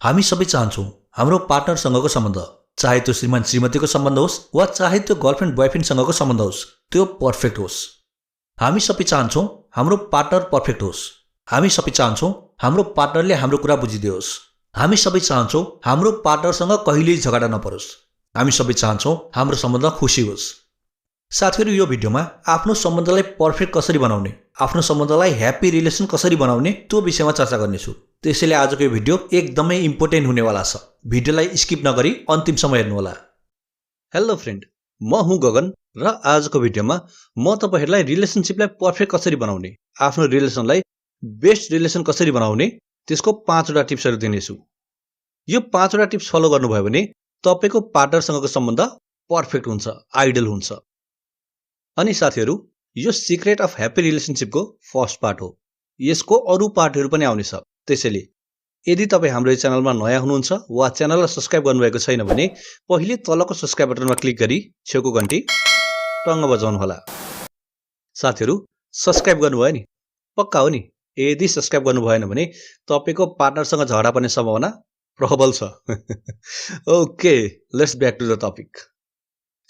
हामी सबै चाहन्छौँ हाम्रो पार्टनरसँगको सम्बन्ध, चाहे त्यो श्रीमान-श्रीमतीको सम्बन्ध होस् वा चाहे त्यो गर्लफ्रेन्ड बोयफ्रेन्डसँगको सम्बन्ध होस्, त्यो पर्फेक्ट होस्। हामी सबै चाहन्छौँ हाम्रो पार्टनर पर्फेक्ट होस्। हामी सबै चाहन्छौँ हाम्रो पार्टनरले हाम्रो कुरा बुझिदियोस्। हामी सबै चाहन्छौँ हाम्रो पार्टनरसँग कहिल्यै झगडा नपरोस्। हामी सबै चाहन्छौँ हाम्रो सम्बन्ध खुसी होस्। साथीहरू, यो भिडियोमा आफ्नो सम्बन्धलाई पर्फेक्ट कसरी बनाउने, आफ्नो सम्बन्धलाई ह्याप्पी रिलेसन कसरी बनाउने त्यो विषयमा चर्चा गर्नेछु। त्यसैले आजको यो भिडियो एकदमै इम्पोर्टेन्ट हुनेवाला छ। भिडियोलाई स्किप नगरी अन्तिमसम्म हेर्नुहोला। हेलो फ्रेन्ड, म हुँ गगन र आजको भिडियोमा म तपाईहरुलाई रिलेसनशिपलाई पर्फेक्ट कसरी बनाउने, आफ्नो रिलेसनलाई बेस्ट रिलेसन कसरी बनाउने, त्यसको 5 वटा टिप्सहरु दिनेछु। यो 5 वटा टिप्स फलो गर्नुभयो भने तपाईको पार्टनरसँगको सम्बन्ध पर्फेक्ट हुन्छ, आइडियल हुन्छ। अनि साथीहरु, यो सिक्रेट अफ ह्याप्पी रिलेसनशिपको फर्स्ट पार्ट हो। यसको अरु पार्टहरु पनि आउनेछ। त्यसैले यदि तपाई हाम्रो यो च्यानलमा नयाँ हुनुहुन्छ वा च्यानललाई सब्स्क्राइब गर्नुभएको छैन भने पहिले तलको सब्स्क्राइब बटनमा क्लिक गरी छेउको घण्टी टङ्ग बजाउनु होला। साथीहरु, सब्स्क्राइब गर्नुभयो नि? पक्का हो नि? यदि सब्स्क्राइब गर्नु भएन भने तपाईको पार्टनरसँग झगडा पर्ने सम्भावना प्रबल छ। Okay, let's back to the topic.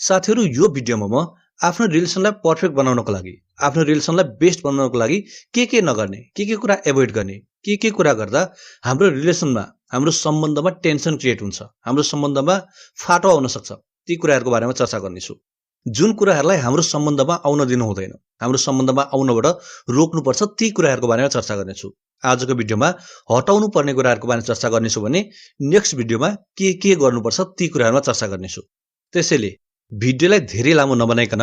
साथीहरु, यो भिडियोमा म आफ्नो रिलेसनलाई पर्फेक्ट बनाउनको लागि, आफ्नो रिलेसनलाई बेस्ट बनाउनको लागि के नगर्ने, के कुरा एभोइड गर्ने, के कुरा गर्दा हाम्रो रिलेसनमा, हाम्रो सम्बन्धमा टेन्सन क्रिएट हुन्छ, हाम्रो सम्बन्धमा फाटो आउन सक्छ, ती कुराहरुको बारेमा चर्चा गर्नेछु। जुन कुराहरुलाई हाम्रो सम्बन्धमा आउन दिनु हुँदैन, हाम्रो सम्बन्धमा आउनबाट रोक्नुपर्छ, ती कुराहरुको बारेमा चर्चा गर्नेछु। आजको भिडियोमा हटाउनु पर्ने कुराहरुको बारेमा चर्चा गर्नेछु भने नेक्स्ट भिडियोमा के गर्नुपर्छ ती कुराहरुमा चर्चा गर्नेछु। त्यसैले भिडियोलाई धेरै लामो नबनाइकन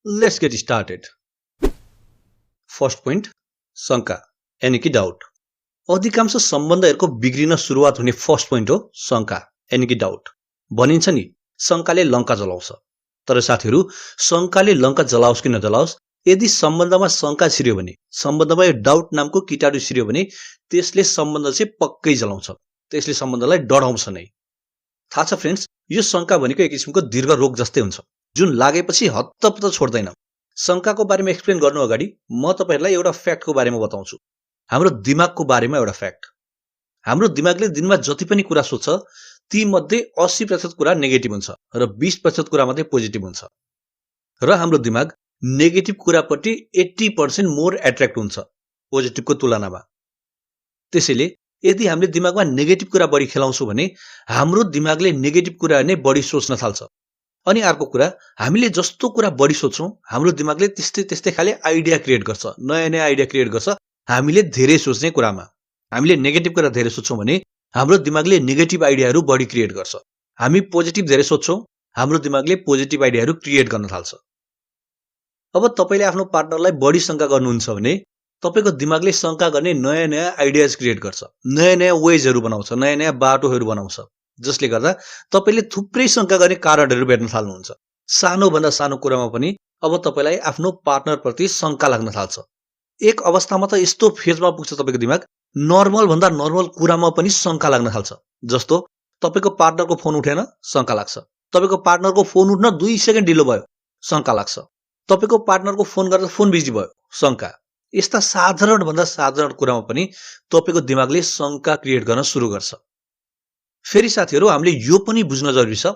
let's get started. First point, शंका यानी कि डाउट। अधिकांश सम्बन्धहरुको बिग्रिन सुरुवात हुने फर्स्ट पोइन्ट हो शंका यानी कि डाउट। भनिन्छ नि, शंकाले लंका जलाउँछ। तर साथीहरु, शंकाले लंका जलाओस् कि नजलाओस्, यदि सम्बन्धमा शंका छिर्यो भने, सम्बन्धमा यो डाउट नामको कीटाणु छिर्यो भने त्यसले सम्बन्ध चाहिँ पक्कै जलाउँछ, त्यसले सम्बन्धलाई डढाउँछ नै। थाहा छ फ्रेन्ड्स, यो शंका भनेको एक किसिमको दीर्घ रोग जस्तै हुन्छ, जुन लागेपछि हत्तपत्त छोड्दैन। शंकाको बारेमा एक्सप्लेन गर्नु अगाडि म तपाईहरुलाई एउटा फ्याक्टको बारेमा बताउँछु। हाम्रो दिमागको बारेमा एउटा फ्याक्ट। हाम्रो दिमागले दिनमा जति पनि कुरा सोच्छ ती मध्ये 80% कुरा नेगेटिभ हुन्छ र 20% कुरा मात्रै पोजिटिभ हुन्छ। र हाम्रो दिमाग नेगेटिभ कुरापट्टि 80% मोर एट्र्याक्ट हुन्छ पोजिटिभको तुलनामा। त्यसैले यदि हामीले दिमागमा नेगेटिभ कुरा बढी खेलाउँछौं भने हाम्रो दिमागले नेगेटिभ कुरा नै बढी सोच्न थाल्छ। अनि अर्को कुरा, हामीले जस्तो कुरा बढी सोच्छौं हाम्रो दिमागले त्यस्तै खाले आइडिया क्रिएट गर्छ, नयाँ आइडिया क्रिएट गर्छ। हामीले धेरै सोच्ने कुरामा हामीले नेगेटिभ कुरा धेरै सोच्छौं भने हाम्रो दिमागले नेगेटिभ आइडियाहरु बढी क्रिएट गर्छ। हामी पोजिटिभ धेरै सोच्छौं, हाम्रो दिमागले पोजिटिभ आइडियाहरु क्रिएट गर्न थाल्छ। अब तपाईले आफ्नो पार्टनरलाई बढी शंका गर्नुहुन्छ भने तपाईको दिमागले शंका गर्ने नयाँ आइडियाज क्रिएट गर्छ, नयाँ वेजहरु बनाउँछ, नयाँ बाटोहरु बनाउँछ, जसले गर्दा तपाईले थुप्रै शंका गर्ने कारणहरु भेट्न थाल्नुहुन्छ। सानो भन्दा सानो कुरामा पनि अब तपाईलाई आफ्नो पार्टनर प्रति शंका लाग्न थाल्छ। एक अवस्थामा त यस्तो फेजमा पुग्छ तपाईको दिमाग, नर्मल भन्दा नर्मल कुरामा पनि शंका लाग्न थाल्छ। जस्तो तपाईको पार्टनरको फोन उठेन, शंका लाग्छ। तपाईको पार्टनरको फोन उठ्न 2 सेकेन्ड ढिलो भयो, शंका लाग्छ। तपाईको पार्टनरको फोन गर्दा फोन बिजी भयो, शंका। यस्ता साधारण भन्दा साधारण कुरामा पनि तपाईको दिमागले शंका क्रिएट गर्न सुरु गर्छ। फेरि साथीहरु, हामीले यो पनि बुझ्न जरुरी छ,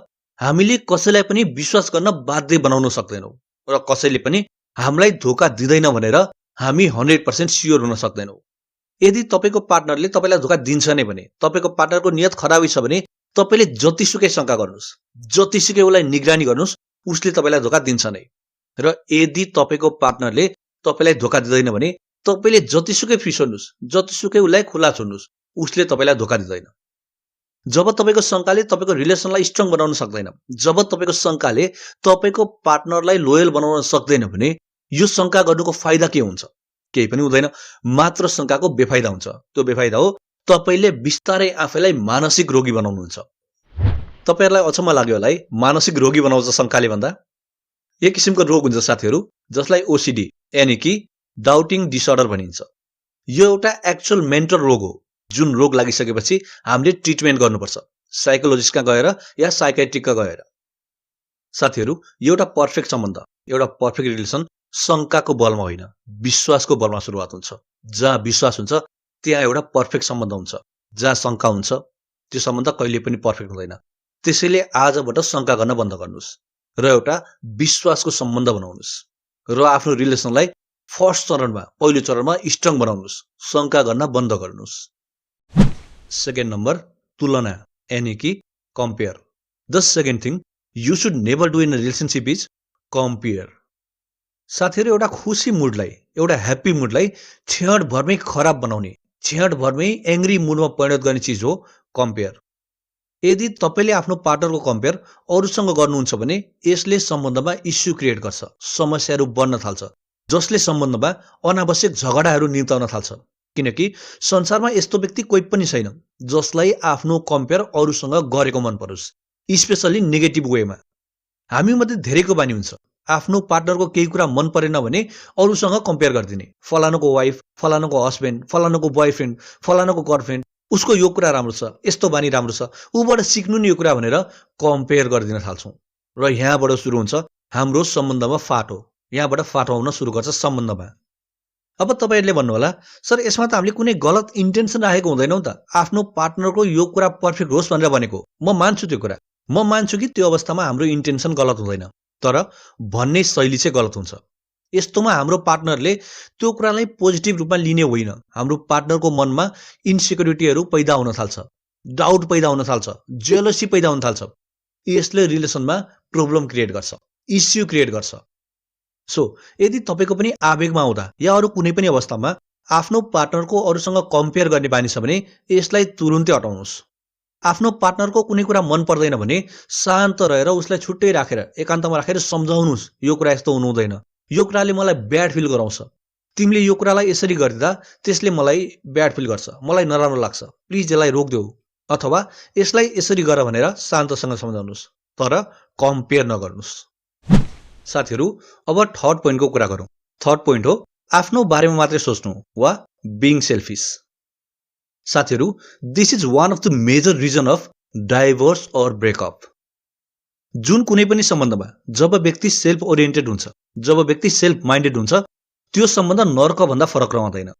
हामीले कसैलाई पनि विश्वास गर्न बाध्य बनाउन सक्दैनौं र कसैले पनि हामीलाई धोका दिदैन भनेर हामी 100% स्योर हुन सक्दैनौं। यदि तपाईको पार्टनरले तपाईलाई धोका दिन्छ नै भने, तपाईको पार्टनरको नियत खराबी छ भने तपाईले जतिसुकै शंका गर्नुस्, जतिसुकै उलाई निगरानी गर्नुस्, उसले तपाईलाई धोका दिन्छ नै। र यदि तपाईको पार्टनरले तपाईलाई धोका दिदैन भने तपाईले जतिसुकै फिसोड्नुस्, जतिसुकै उलाई खुला छोड्नुस्, उसले तपाईलाई धोका दिदैन। जब तपाईको शंकाले तपाईको रिलेसनलाई स्ट्रङ बनाउन सक्दैन, जब तपाईको शंकाले तपाईको पार्टनरलाई लोयल बनाउन सक्दैन भने यो शंका गर्नुको फाइदा के हुन्छ? केही पनि हुँदैन, मात्र शंकाको बेफाइदा हुन्छ। त्यो बेफाइदा हो तपाईले बिस्तारै आफैलाई मानसिक रोगी बनाउनुहुन्छ। तपाईहरुलाई अचम्म लाग्यो होला है, मानसिक रोगी बनाउँछ शंकाले भन्दा? एक किसिमको रोग हुन्छ साथीहरु, जसलाई ओसीडी यानी कि डाउटिङ डिसअर्डर भनिन्छ। यो एउटा एक्चुअल मेन्टल रोग हो, जुन रोग लागिसकेपछि हामीले ट्रिटमेन्ट गर्नुपर्छ, साइकोलोजिस्टका गएर या साइकियाट्रिकका गएर। साथीहरु, एउटा पर्फेक्ट सम्बन्ध, एउटा पर्फेक्ट रिलेसन शंकाको बलमा होइन, विश्वासको बलमा सुरुवात हुन्छ। जहाँ विश्वास हुन्छ त्यहाँ एउटा पर्फेक्ट सम्बन्ध हुन्छ। जहाँ शंका हुन्छ त्यो सम्बन्ध कहिले पनि पर्फेक्ट हुँदैन। त्यसैले आजबाट शंका गर्न बन्द गर्नुस् र एउटा विश्वासको सम्बन्ध बनाउनुस् र आफ्नो रिलेसनलाई फर्स्ट चरणमा पहिलो चरणमा स्ट्रङ बनाउनुस्, शंका गर्न बन्द गर्नुस्। सेकेन्ड नम्बर तुलना यानी कि compare. The second thing you should never do in a relationship is compare. साथीहरु, एउटा खुसी मुडलाई, एउटा ह्याप्पी मुडलाई क्षणभरमै खराब बनाउने, क्षणभरमै एङ्ग्री मुडमा परिणत गर्ने चिज हो कम्पेयर। यदि तपाईले आफ्नो पार्टनरको कम्पेयर अरूसँग गर्नुहुन्छ भने यसले सम्बन्धमा इस्यु क्रिएट गर्छ, समस्याहरू बन्न थाल्छ, जसले सम्बन्धमा अनावश्यक झगडाहरू निम्ताउन थाल्छ। किनकि संसारमा यस्तो व्यक्ति कोही पनि छैन जसलाई आफ्नो कम्पेयर अरूसँग गरेको मन परोस्, स्पेशली नेगेटिभ वेमा। हामी मध्ये धेरैको बानी हुन्छ आफ्नो पार्टनरको केही कुरा मन परेन भने अरूसँग कम्पेयर गरिदिने। फलानाको वाइफ, फलानाको हस्बेन्ड, फलानाको बोयफ्रेन्ड, फलानाको गर्लफ्रेन्ड, उसको यो कुरा राम्रो छ, यस्तो बानी राम्रो छ, उबाट सिक्नु नि यो कुरा भनेर कम्पेयर गरिदिन थाल्छौं र यहाँबाट सुरु हुन्छ हाम्रो सम्बन्धमा फाटो। यहाँबाट फाटो आउन सुरु गर्छ सम्बन्धमा। अब तपाईहरुले भन्नुहोला, सर यसमा त हामीले कुनै गलत इन्टेन्सन राखेको हुँदैनौ त, आफ्नो पार्टनरको यो कुरा पर्फेक्ट होस् भनेर भनेको। म मान्छु त्यो कुरा, म मान्छु कि त्यो अवस्थामा हाम्रो इन्टेन्सन गलत हुँदैन, तर भन्ने शैली चाहिँ गलत हुन्छ। यस्तोमा हाम्रो पार्टनरले त्यो कुरालाई पोजिटिभ रूपमा लिने होइन। हाम्रो पार्टनरको मनमा इन्सिक्युरिटीहरू पैदा हुन थाल्छ, डाउट पैदा हुन थाल्छ, जेलसी पैदा हुन थाल्छ। यसले रिलेसनमा प्रब्लम क्रिएट गर्छ, इस्यु क्रिएट गर्छ। सो यदि तपाईको पनि आवेगमा आउँदा या अरू कुनै पनि अवस्थामा आफ्नो पार्टनरको अरूसँग कम्पेयर गर्ने बानी छ भने यसलाई तुरुन्तै हटाउनुस्। आफ्नो पार्टनरको कुनै कुरा मन पर्दैन भने शान्त रहेर उसलाई छुट्टै राखेर एकान्तमा राखेर सम्झाउनुस्, यो कुरा यस्तो हुनु हुँदैन, यो कुराले मलाई ब्याड फिल गराउँछ, तिमीले यो कुरालाई यसरी गरिदिँदा त्यसले मलाई ब्याड फिल गर्छ, मलाई नराम्रो लाग्छ, प्लिज यसलाई रोक्देऊ अथवा यसलाई यसरी गर भनेर शान्तसँग सम्झाउनुस्, तर कम्पेयर नगर्नुस्। साथीहरु, अब थर्ड पोइन्टको कुरा गरौँ। थर्ड पोइन्ट हो आफ्नो बारेमा मात्रै सोच्नु वा बीइङ सेल्फिश। साथीहरु, this is one of the major reason of divorce or breakup. जुन कुनै पनि सम्बन्धमा जब व्यक्ति सेल्फ ओरिएन्टेड हुन्छ, जब व्यक्ति सेल्फ माइन्डेड हुन्छ, त्यो सम्बन्ध नर्क भन्दा फरक रहँदैन।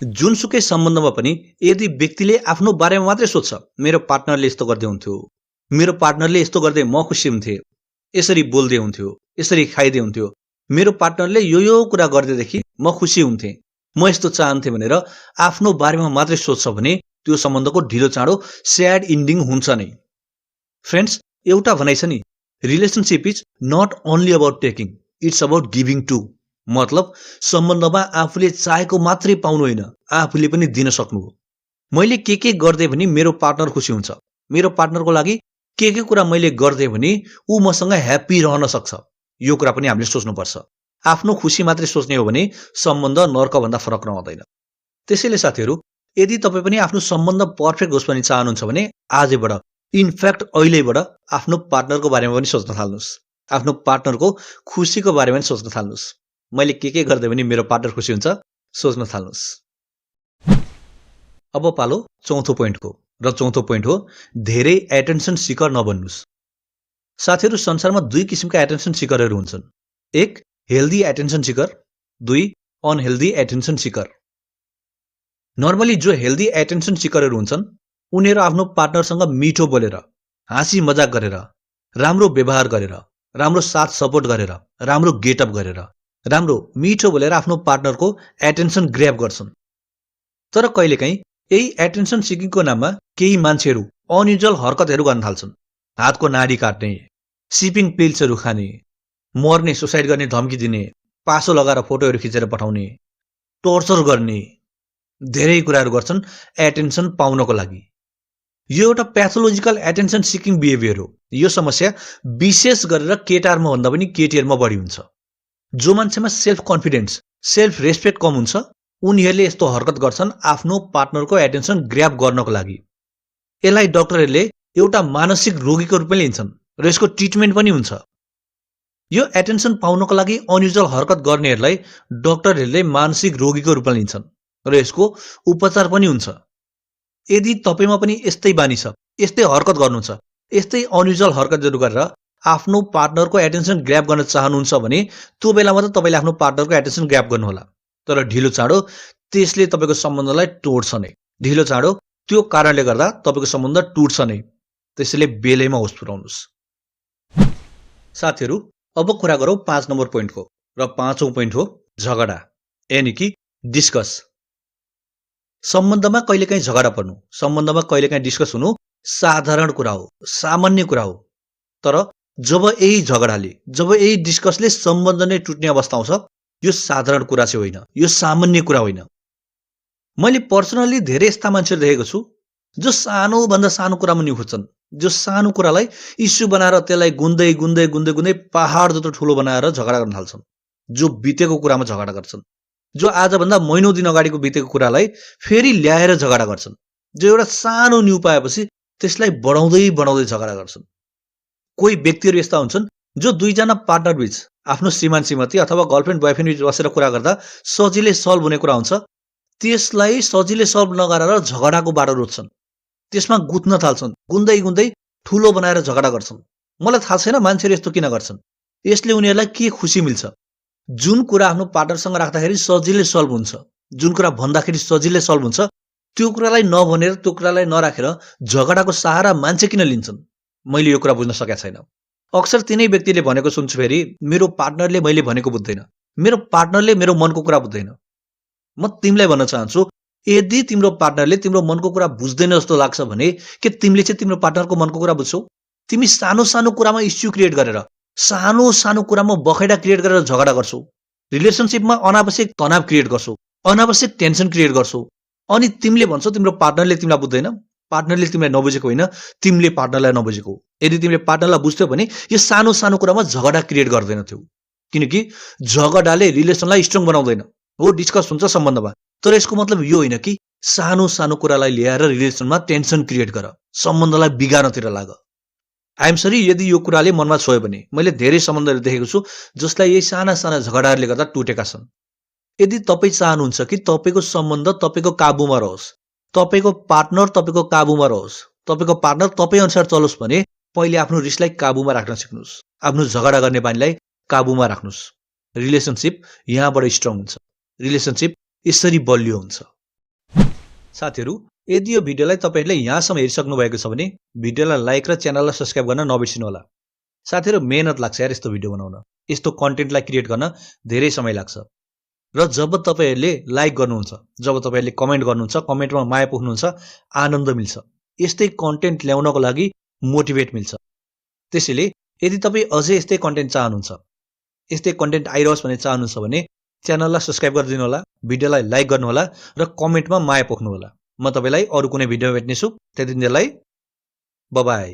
जुनसुकै सम्बन्धमा पनि यदि व्यक्तिले आफ्नो बारेमा मात्रै सोच्छ, मेरो पार्टनरले यस्तो गर्दै हुन्थ्यो, मेरो पार्टनरले यस्तो गर्दै म खुसी हुन्थे, यसरी बोल्दै हुन्थ्यो, यसरी खाइदै हुन्थ्यो, मेरो पार्टनरले यो कुरा गर्दैदेखि म खुसी हुन्थे, म यस्तो चाहन्थे भनेर आफ्नो बारेमा मात्रै सोच्छ भने त्यो सम्बन्धको ढिलो चाँडो स्याड इन्डिङ हुन्छ नै। फ्रेन्ड्स, एउटा भनाइ छ नि, relationship is not only about taking, it's about giving to. मतलब सम्बन्धमा आफूले चाहेको मात्रै पाउनु होइन, आफूले पनि दिन सक्नु हो। मैले के गर्दै भने मेरो पार्टनर खुसी हुन्छ, मेरो पार्टनरको लागि के कुरा मैले गर्दै भने ऊ मसँग ह्याप्पी रहन सक्छ, यो कुरा पनि हामीले सोच्नुपर्छ। आफ्नो खुसी मात्रै सोच्ने हो भने सम्बन्ध नर्क भन्दा फरक रहँदैन। त्यसैले साथीहरु, यदि तपाई पनि आफ्नो सम्बन्ध पर्फेक्ट होस् भनी चाहनुहुन्छ भने आजैबाट, इनफ्याक्ट अहिलेबाट आफ्नो पार्टनरको बारेमा पनि सोच्न थाल्नुस्, आफ्नो पार्टनरको खुसीको बारेमा पनि सोच्न थाल्नुस्। मैले के गर्दै भने मेरो पार्टनर खुसी हुन्छ, सोच्न थाल्नुस्। अब पालो चौथो पोइन्टको, र चौथो पोइन्ट हो धेरै एटेन्सन सिकर नबन्नुस्। साथीहरु, संसारमा दुई किसिमका एटेन्सन सिकरहरू हुन्छन्। एक हेल्दी एटेन्सन सिकर, दुई अनहेल्दी एटेन्सन सिकर। नर्मली जो हेल्दी एटेन्सन सिकरहरू हुन्छन् उनीहरू आफ्नो पार्टनरसँग मिठो बोलेर, हाँसी मजाक गरेर, राम्रो व्यवहार गरेर, राम्रो साथ सपोर्ट गरेर, राम्रो गेटअप गरेर, राम्रो मिठो बोलेर आफ्नो पार्टनरको एटेन्सन ग्र्याब गर्छन्। तर कहिलेकाहीँ यही एटेन्सन सिकिङको नाममा केही मान्छेहरू अनयुजुअल हरकतहरू गर्न थाल्छन्। हातको नाडी काट्ने, सिपिङ पिल्सहरू खाने, मर्ने सुसाइड गर्ने धम्की दिने, पासो लगाएर फोटोहरू खिचेर पठाउने, टर्चर गर्ने, धेरै कुराहरू गर्छन् एटेन्सन पाउनको लागि। यो एउटा प्याथोलोजिकल एटेन्सन सिकिङ बिहेभियर हो। यो समस्या विशेष गरेर केटाहरूमा भन्दा पनि केटीहरूमा बढी हुन्छ। जो मान्छेमा सेल्फ कन्फिडेन्स, सेल्फ रेस्पेक्ट कम हुन्छ उनीहरूले यस्तो हरकत गर्छन् आफ्नो पार्टनरको एटेन्सन ग्र्याब गर्नको लागि। यसलाई डाक्टरहरूले एउटा मानसिक रोगीको रूपमा लिन्छन् र यसको ट्रिटमेन्ट पनि हुन्छ। यो एटेन्सन पाउनको लागि अनयुजुअल हरकत गर्नेहरूलाई डाक्टरहरूले मानसिक रोगीको रूपमा लिन्छन् र यसको उपचार पनि हुन्छ। यदि तपाईमा पनि यस्तै बानी छ, यस्तै हरकत गर्नुहुन्छ, यस्तै अनयुजुअल हरकतहरू गरेर आफ्नो पार्टनरको एटेन्सन ग्र्याब गर्न चाहनुहुन्छ भने त्यो बेलामा त तपाईले आफ्नो पार्टनरको एटेन्सन ग्र्याब गर्नुहोला। तर ढिलो चाँडो त्यसले तपाईको सम्बन्धलाई तोड्छ नै, ढिलो चाँडो त्यो कारणले गर्दा तपाईको सम्बन्ध टुट्छ नै। त्यसैले बेलैमा होस पुर्याउनुस्। साथीहरु, अब कुरा गरौँ 5 नम्बर पोइन्टको र 5औं पोइन्ट हो झगडा, यानी कि डिस्कस। सम्बन्धमा कहिलेकाहीँ झगडा पर्नु, सम्बन्धमा कहिलेकाहीँ डिस्कस हुनु साधारण कुरा हो, सामान्य कुरा हो। तर जब यही झगडाले, जब यही डिस्कसले सम्बन्ध नै टुट्ने अवस्था आउँछ, यो साधारण कुरा चाहिँ होइन, यो सामान्य कुरा होइन। मैले पर्सनली धेरै यस्ता मान्छेहरु देखेको छु जो सानो भन्दा सानो कुरामा नि खोज्छन्, जो सानो कुरालाई इस्यु बनाएर त्यसलाई गुन्दै गुन्दै गुन्दै गुन्दै पहाड जस्तो ठुलो बनाएर झगडा गर्न थाल्छन्, जो बितेको कुरामा झगडा गर्छन्, जो आजभन्दा महिनौं दिन अगाडिको बितेको कुरालाई फेरि ल्याएर झगडा गर्छन्, जो एउटा सानो न्यू पाएपछि त्यसलाई बढाउँदै बढाउँदै झगडा गर्छन्। कोही व्यक्तिहरु यस्ता हुन्छन् जो दुईजना पार्टनर बीच, आफ्नो श्रीमान श्रीमती अथवा गर्लफ्रेन्ड बोयफ्रेन्ड बीच बसेर कुरा गर्दा सजिलै सल्भ हुने कुरा हुन्छ, त्यसलाई सजिलै सल्भ नगरेर झगडाको बाटो रोज्छन्, त्यसमा गुत्न थाल्छन्, गुन्दै गुन्दै ठुलो बनाएर झगडा गर्छन्। मलाई थाहा छैन मान्छेले यस्तो किन गर्छन्, यसले उनीहरुलाई के खुशी मिल्छ। जुन कुरा आफ्नो पार्टनरसँग राख्दाखेरि सजिलै सल्भ हुन्छ, जुन कुरा भन्दाखेरि सजिलै सल्भ हुन्छ, त्यो कुरालाई नभनेर, त्यो कुरालाई नराखेर झगडाको सहारा मान्छे किन लिन्छन्, मैले यो कुरा बुझ्न सकेको छैन। अक्सर तिनै व्यक्तिले भनेको सुन्छु फेरि, मेरो पार्टनरले मैले भनेको बुझ्दैन, मेरो पार्टनरले मेरो मनको कुरा बुझ्दैन। म तिमीलाई भन्न चाहन्छु, यदि तिम्रो पार्टनरले तिम्रो मनको कुरा बुझ्दैन जस्तो लाग्छ भने के तिमीले चाहिँ तिम्रो पार्टनरको मनको कुरा बुझ्छौ? तिमी सानो सानो कुरामा इस्यु क्रिएट गरेर, सानो सानो कुरामा बखैडा क्रिएट गरेर झगडा गर्छौ, रिलेसनशिपमा अनावश्यक तनाव क्रिएट गर्छौ, अनावश्यक टेन्सन क्रिएट गर्छौ, अनि तिमीले भन्छौ तिम्रो पार्टनरले तिमीलाई बुझ्दैन। पार्टनरले तिमीलाई नबुझेको होइन, तिमीले पार्टनरलाई नबुझेको। यदि तिमीले पार्टनरलाई बुझ्थ्यौ भने यो सानो सानो कुरामा झगडा क्रिएट गर्दैनथ्यौ, किनकि झगडाले रिलेसनलाई स्ट्रङ बनाउँदैन। हो, डिस्कस हुन्छ सम्बन्धमा, तर यसको मतलब यो होइन कि सानो सानो कुरालाई ल्याएर रिलेसनमा टेन्सन क्रिएट गर, सम्बन्धलाई बिगार्नतिर लाग। आई एम सरी यदि यो कुराले मनमा छोयो भने। मैले धेरै सम्बन्धहरु देखेको छु जसलाई यही साना साना झगडाहरूले गर्दा टुटेका छन्। यदि तपाई चाहनुहुन्छ कि तपाईको सम्बन्ध तपाईको काबुमा रहोस्, तपाईको पार्टनर तपाईको काबुमा रहोस्, तपाईको पार्टनर तपाई अनुसार चलोस् भने पहिले आफ्नो रिसलाई काबुमा राख्न सिक्नुस्, आफ्नो झगडा गर्ने बानीलाई काबुमा राख्नुस्। रिलेसनशिप यहाँबाट स्ट्रङ हुन्छ, रिलेसनशिप यसरी बलियो हुन्छ। साथीहरु, यदि यो भिडियोलाई तपाईहरुले यहाँसम्म हेरिसक्नु भएको छ भने भिडियोलाई लाइक र च्यानललाई सब्स्क्राइब गर्न नबिर्सिनु होला। साथीहरु, मेहनत लाग्छ यार यस्तो भिडियो बनाउन, यस्तो कन्टेन्टलाई क्रिएट गर्न धेरै समय लाग्छ। र जब तपाईहरुले लाइक गर्नुहुन्छ, जब तपाईहरुले कमेन्ट गर्नुहुन्छ, कमेन्टमा माया पोख्नुहुन्छ, आनन्द मिल्छ। यस्तै कन्टेन्ट ल्याउनको लागि मोटिभेट मिल्छ। त्यसैले यदि तपाई अझै यस्तै कन्टेन्ट चाहनुहुन्छ, यस्तै कन्टेन्ट आइरहोस् भन्ने चाहनुहुन्छ भने च्यानललाई सब्स्क्राइब गरिदिनु होला, भिडियोलाई लाइक गर्नु होला र कमेन्टमा माया पोख्नु होला। म तपाईलाई अरु कुनै भिडियोमा भेट्नेछु। त्यतिन्जेललाई बाइ बाइ।